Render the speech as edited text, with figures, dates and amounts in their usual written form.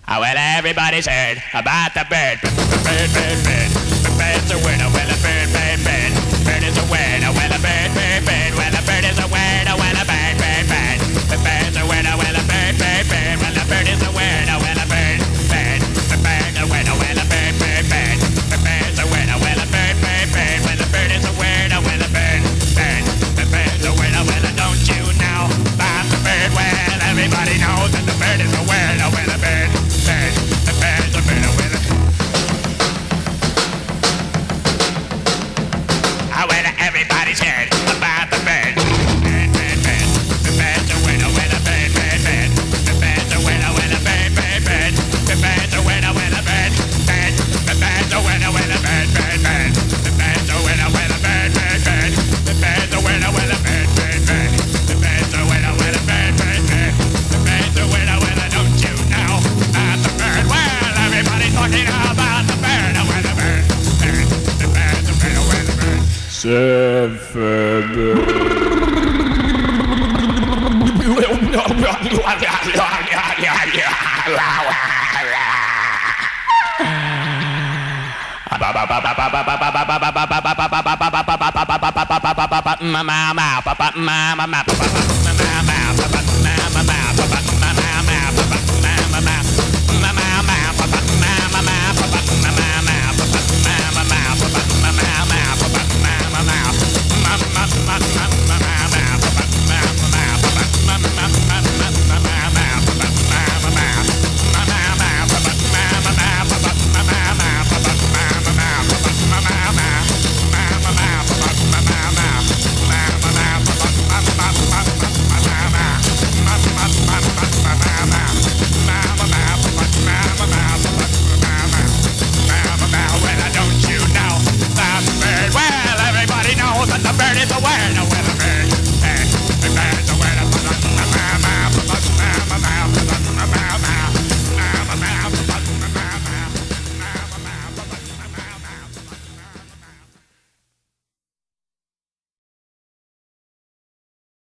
Well, everybody's heard about the bird. Bird, bird, bird. The bird's a winner. Well, a bird, bird, bird. Bird is a winner. Well, a bird, bird, bird. Well, a bird is a winner. Well, a bird, bird, bird. The bird's a winner. Well, a bird, bird, bird. Well, a bird is a winner. Well, a bird, bird. The bird's a winner. Well, a bird, bird, bird. The bird's a winner. Well, a bird, bird, bird. Well, a bird is a winner. Well, a bird, bird. The bird's a winner. Well, don't you know about the bird? Well, everybody knows that the bird is a winner. Well, a bird. The bird's a winner, winner. Well, everybody's heard about the bird. Bird, bird, bird. The bird's a winner, winner, bird, bird, bird. The bird's a winner, winner, bird, bird, bird. The bird's a winner, winner, bird, bird. The bird's a winner, winner, bird, bird, bird. The bird's a winner, winner, bird, bird, bird. The bird's a winner, winner, bird, bird, bird. The bird's a winner, winner, bird, bird, bird. The bird's a winner, winner, don't you know about the bird? Well, everybody's talking about the bird, the bird, bird. The bird's a winner, winner, bird. The bird is a winner.